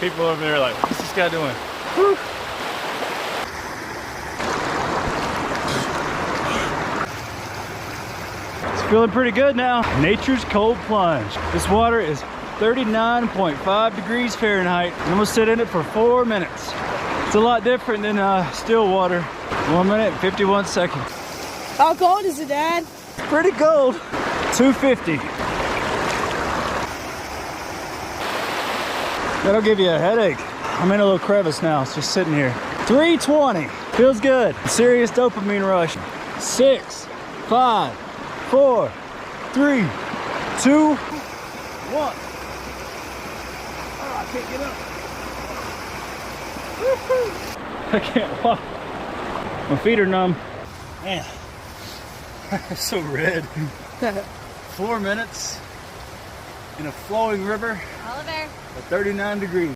People over there are like, what's this guy doing? Whew. It's feeling pretty good now. Nature's cold plunge. This water is 39.5 degrees Fahrenheit. I'm gonna sit in it for 4 minutes. It's a lot different than still water. 1 minute and 51 seconds. How cold is it, Dad? Pretty cold. 250. That'll give you a headache. I'm in a little crevice now. It's just sitting here. 320. Feels good. Serious dopamine rush. 6, 5, 4, 3, 2, 1. Oh, I can't get up. I can't walk. My feet are numb. Man, I'm so red. 4 minutes in a flowing river Oliver. at 39 degrees.